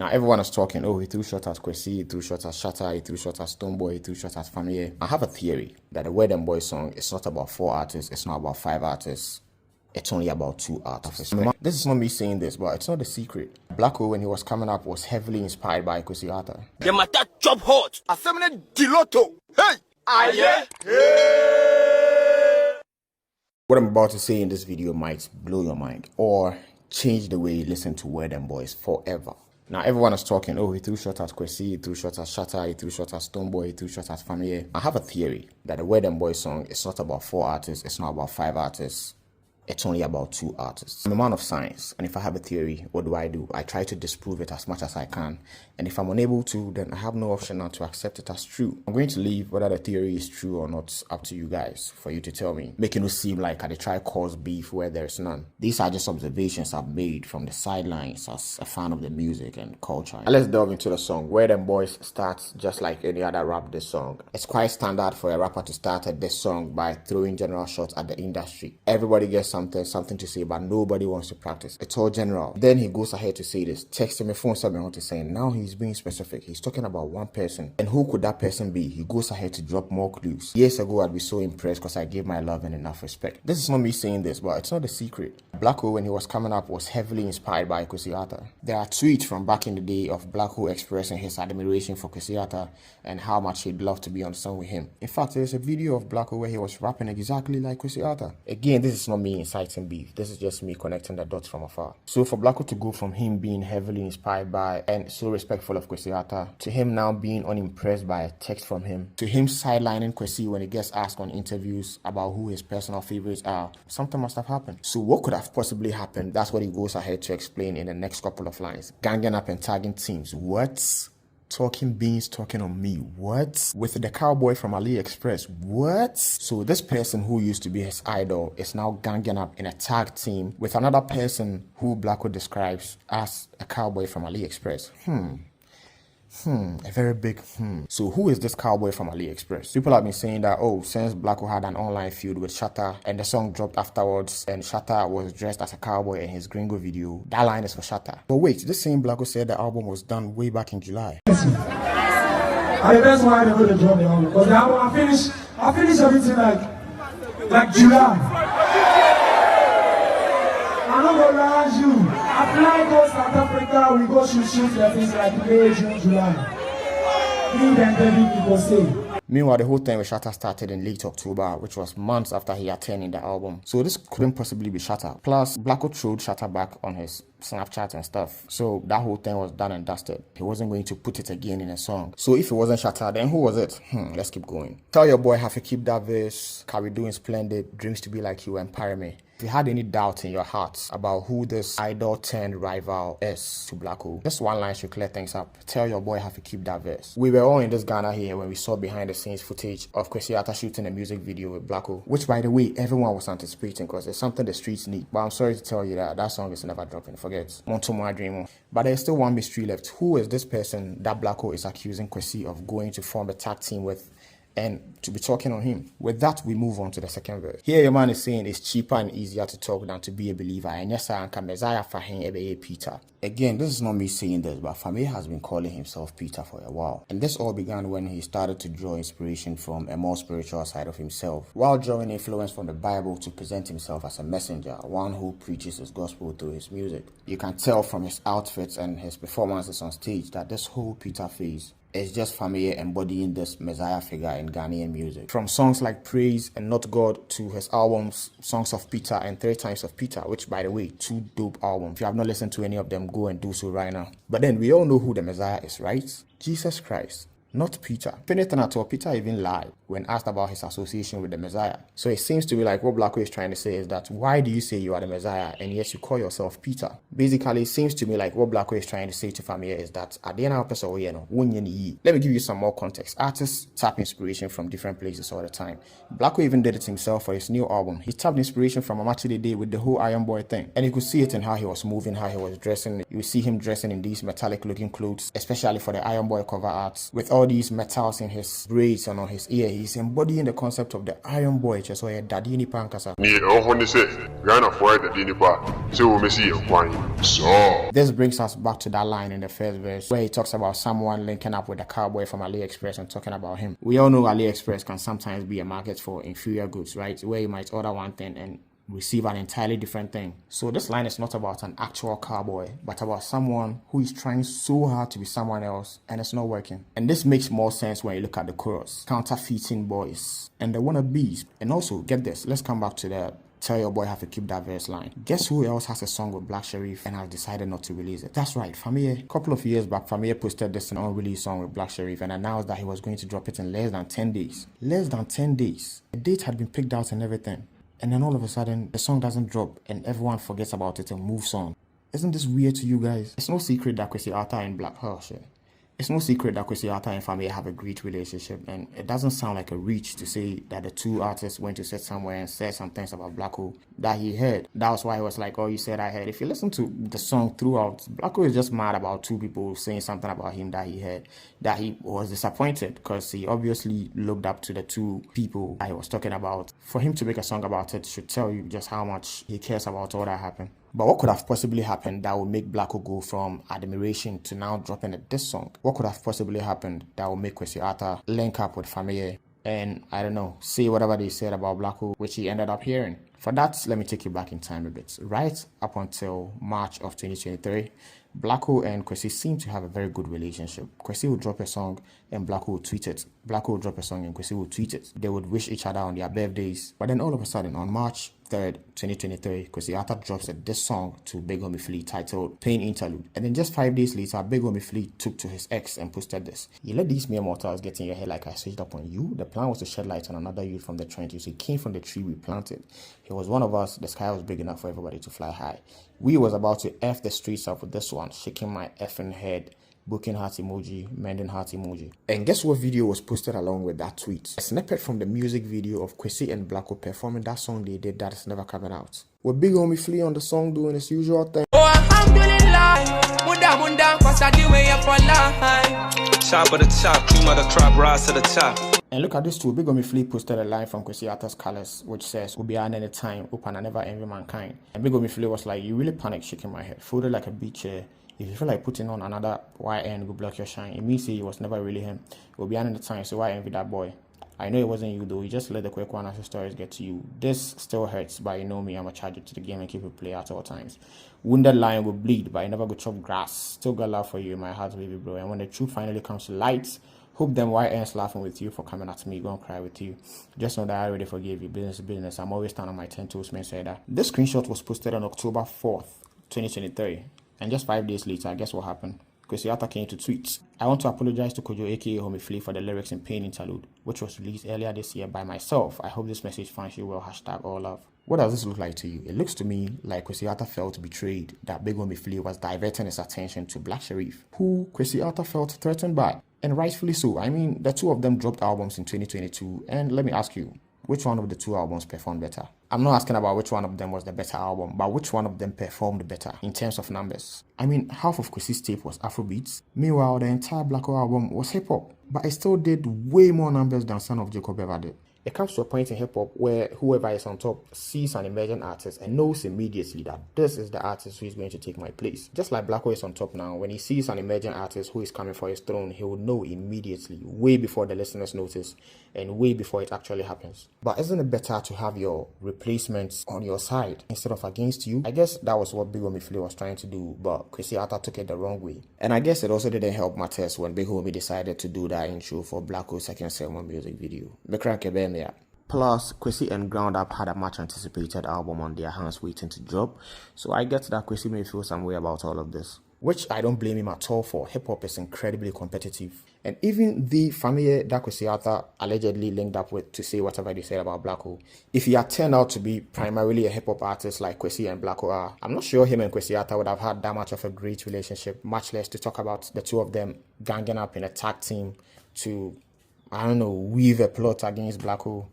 Now everyone is talking, oh, he threw shots at Kwesi, he threw shots at Shatta, he threw shots at Stonebwoy, he threw shots at Family. I have a theory that the Wale Boy song is not about 4 artists, it's not about 5 artists. It's only about 2 artists. This is not me saying this, but it's not a secret. Blacko, when he was coming up, was heavily inspired by Kwesi. The matter chop hot. Assembly Diloto. Hey! Aye! What I'm about to say in this video might blow your mind or change the way you listen to Wale Boys forever. Now everyone is talking, oh, he threw shots at Kwesi, he threw shots at Shatta, he threw shots at Stonebwoy, he threw shots at Family. I have a theory that the Wale Boys song is not about 4 artists, it's not about 5 artists. It's only about 2 artists. I'm a man of science, and if I have a theory, what do? I try to disprove it as much as I can, and if I'm unable to, then I have no option now to accept it as true. I'm going to leave whether the theory is true or not up to you guys, for you to tell me, making it seem like I try cause beef where there's none. These are just observations I've made from the sidelines as a fan of the music and culture. And let's delve into the song. Wale Boys starts just like any other rap diss song. It's quite standard for a rapper to start a diss song by throwing general shots at the industry. Everybody gets something to say, but nobody wants to practice. It's all general. Then he goes ahead to say this. Texting me phone 7 to saying now he's being specific. He's talking about one person. And who could that person be? He goes ahead to drop more clues. Years ago, I'd be so impressed because I gave my love and enough respect. This is not me saying this, but it's not a secret. Blacko, when he was coming up, was heavily inspired by Kwesi. There are tweets from back in the day of Blacko expressing his admiration for Kwesi and how much he'd love to be on song with him. In fact, there's a video of Blacko where he was rapping exactly like Kwesi. Again, this is not me inciting beef. This is just me connecting the dots from afar. So for Blacko to go from him being heavily inspired by and so respectful of Kwesi to him now being unimpressed by a text from him, to him sidelining Kwesi when he gets asked on interviews about who his personal favorites are, something must have happened. So what could have possibly happened? That's what he goes ahead to explain in the next couple of lines. Ganging up and tagging teams. What? Talking beans, talking on me. What? With the cowboy from AliExpress. What? So this person who used to be his idol is now ganging up in a tag team with another person who Blacko describes as a cowboy from AliExpress. A very big So who is this cowboy from AliExpress? People have been saying that, oh, since Blacko had an online feud with Shatta and the song dropped afterwards and Shatta was dressed as a cowboy in his Gringo video, that line is for Shatta. But wait, this same Blacko said the album was done way back in July. That's why I never really drop the album, because the album I finished everything like July. I'm not gonna lie to you. I fly go South Africa, we go shoot the things like May, June, July. Me and baby people say. Meanwhile, the whole thing with Shatta started in late October, which was months after he had turned in the album. So this couldn't possibly be Shatta. Plus, Blacko throwed Shatta back on his Snapchat and stuff. So that whole thing was done and dusted. He wasn't going to put it again in a song. So if it wasn't Shatta, then who was it? Let's keep going. Tell your boy have to keep that verse. Carry doing splendid. Dreams to be like you empire me. If you had any doubt in your hearts about who this idol turned rival is to Blacko, just one line should clear things up. Tell your boy have to keep that verse. We were all in this Ghana here when we saw behind the scenes footage of Kwesi shooting a music video with Blacko, which by the way, everyone was anticipating because it's something the streets need. But I'm sorry to tell you that song is never dropping. Forget. Monto my dream. But there's still one mystery left. Who is this person that Blacko is accusing Kwesi of going to form a tag team with and to be talking on him? With that, we move on to the second verse. Here your man is saying it's cheaper and easier to talk than to be a believer. And yes, I am Messiah for him, Peter. Again, this is not me saying this, but Family has been calling himself Peter for a while. And this all began when he started to draw inspiration from a more spiritual side of himself, while drawing influence from the Bible to present himself as a messenger, one who preaches his gospel through his music. You can tell from his outfits and his performances on stage that this whole Peter phase is just Family embodying this Messiah figure in Ghanaian music. From songs like Praise and Not God to his albums Songs of Peter and 3 Times of Peter, which by the way, 2 dope albums. If you have not listened to any of them, go and do so right now. But then we all know who the Messiah is, right? Jesus Christ. Not Peter. If anything at all, Peter even lied when asked about his association with the Messiah. So it seems to be like what Blacko is trying to say is that why do you say you are the Messiah and yet you call yourself Peter? Basically, it seems to me like what Blacko is trying to say to Family is that at the end of the day, let me give you some more context. Artists tap inspiration from different places all the time. Blacko even did it himself for his new album. He tapped inspiration from Amachide Day with the whole Iron Boy thing. And you could see it in how he was moving, how he was dressing. You see him dressing in these metallic looking clothes, especially for the Iron Boy cover arts, with all all these metals in his braids and on his ear. He's embodying the concept of the Iron Boy. Just so daddy ni pankasa. This brings us back to that line in the first verse where he talks about someone linking up with a cowboy from AliExpress and talking about him. We all know AliExpress can sometimes be a market for inferior goods, right? Where you might order one thing and receive an entirely different thing. So this line is not about an actual cowboy, but about someone who is trying so hard to be someone else and it's not working. And this makes more sense when you look at the chorus. Counterfeiting boys and the wannabes. And also, get this, let's come back to the tell your boy how to keep that verse line. Guess who else has a song with Black Sherif and has decided not to release it? That's right, Famille. A couple of years back, Famille posted this unreleased song with Black Sherif and announced that he was going to drop it in less than 10 days. Less than 10 days. The date had been picked out and everything. And then all of a sudden, the song doesn't drop and everyone forgets about it and moves on. Isn't this weird to you guys? It's no secret that Kwesi Arthur and Black... Oh, shit. It's no secret that Kwesi Arthur and Famille have a great relationship, and it doesn't sound like a reach to say that the two artists went to sit somewhere and said some things about Blacko that he heard. That was why he was like, oh, you said I heard. If you listen to the song throughout, Blacko is just mad about two people saying something about him that he heard, that he was disappointed because he obviously looked up to the two people that he was talking about. For him to make a song about it should tell you just how much he cares about all that happened. But what could have possibly happened that would make Blacko go from admiration to now dropping a diss song? What could have possibly happened that would make Kwesi Arthur link up with Famille and, I don't know, say whatever they said about Blacko, which he ended up hearing? For that, let me take you back in time a bit. Right up until March of 2023, Blacko and Kwesi seem to have a very good relationship. Kwesi would drop a song and Blacko would tweet it. Blacko would drop a song and Kwesi would tweet it. They would wish each other on their birthdays. But then all of a sudden, on March 3rd, 2023, Kwesi Arthur drops this song to Big Homie Flea titled Pain Interlude. And then just 5 days later, Big Homie Flea took to his ex and posted this. You let these mere mortals get in your head like I switched up on you. The plan was to shed light on another youth from the trenches. He came from the tree we planted. He was one of us. The sky was big enough for everybody to fly high. We was about to F the streets up with this one, shaking my effing head, booking heart emoji, mending heart emoji. And guess what video was posted along with that tweet? A snippet from the music video of Kwesi and Blacko performing that song they did that is never coming out. With Big Homie Flea on the song doing his usual thing. Oh, alhamdulillah, munda, cause I give way up for life. Top of the top, cream of the crop, rise to the top. And look at this too. Big Homie Flea posted a line from Kwesi Arthur's Colors, which says, "We'll be on any time, open and never envy mankind." And Big Homie Flea was like, "You really panic shaking my head, folded like a beach chair. If you feel like putting on another YN go block your shine, it means it was never really him. We'll be on any time, so why envy that boy? I know it wasn't you though. You just let the quick one as the stories get to you. This still hurts, but you know me, I'm a charger to the game and keep it play at all times. Wounded lion will bleed, but I never go chop grass. Still got love for you in my heart, baby bro. And when the truth finally comes to light, hope them YNs laughing with you for coming at me, gonna cry with you. Just know that I already forgave you. Business is business. I'm always standing on my 10 toes, man. Say that." This screenshot was posted on October 4th, 2023. And just 5 days later, guess what happened? Kwesi Arthur came to tweet. "I want to apologize to Kojo aka Homie Flea for the lyrics in Pain Interlude, which was released earlier this year by myself. I hope this message finds you well. # all love." What does this look like to you? It looks to me like Kwesi Arthur felt betrayed that Big Homie Flea was diverting his attention to Black Sherif, who Kwesi Arthur felt threatened by. And rightfully so. I mean, the two of them dropped albums in 2022. And let me ask you, which one of the two albums performed better? I'm not asking about which one of them was the better album, but which one of them performed better in terms of numbers. I mean, half of Kwesi's tape was Afrobeats. Meanwhile, the entire Blacko album was hip-hop. But it still did way more numbers than Son of Jacob ever did. It comes to a point in hip-hop where whoever is on top sees an emerging artist and knows immediately that this is the artist who is going to take my place. Just like Blacko is on top now, when he sees an emerging artist who is coming for his throne, he will know immediately, way before the listeners notice and way before it actually happens. But isn't it better to have your replacements on your side instead of against you? I guess that was what Big Homie Flea was trying to do, but Kwesi Arthur took it the wrong way. And I guess it also didn't help matters when Big Homie decided to do that intro for Blacko's second Selma music video. Plus, Kwesi and Ground Up had a much anticipated album on their hands waiting to drop, so I get that Kwesi may feel some way about all of this. Which I don't blame him at all for. Hip-hop is incredibly competitive. And even the family that Kwesi Arthur allegedly linked up with to say whatever they said about Blacko, if he had turned out to be primarily a hip-hop artist like Kwesi and Blacko are, I'm not sure him and Kwesi Arthur would have had that much of a great relationship, much less to talk about the two of them ganging up in a tag team to, I don't know, weave a plot against Blacko.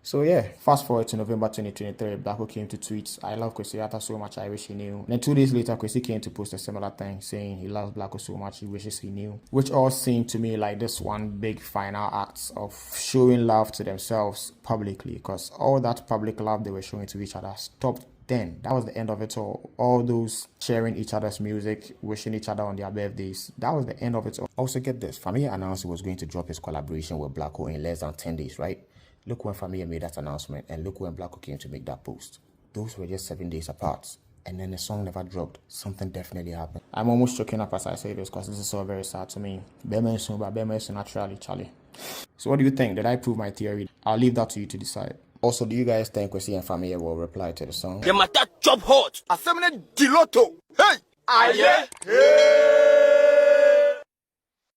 So yeah, fast forward to November 2023, Blacko came to tweet, "I love Kwesi Shatta so much, I wish he knew." And then 2 days later, Kwesi came to post a similar thing, saying he loves Blacko so much, he wishes he knew. Which all seemed to me like this one big final act of showing love to themselves publicly, because all that public love they were showing to each other stopped then. That was the end of it all. All those sharing each other's music, wishing each other on their birthdays, that was the end of it all. Also get this, Familia announced he was going to drop his collaboration with Blacko in less than 10 days, right? Look when Familia made that announcement, and look when Blacko came to make that post. Those were just 7 days apart. And then the song never dropped. Something definitely happened. I'm almost choking up as I say this because this is so very sad to me. Bema is naturally, Charlie. So what do you think? Did I prove my theory? I'll leave that to you to decide. Also, do you guys think Kwesi and Familia will reply to the song? The matter chop hot. Assembly Diloto. Hey! Aye! Hey!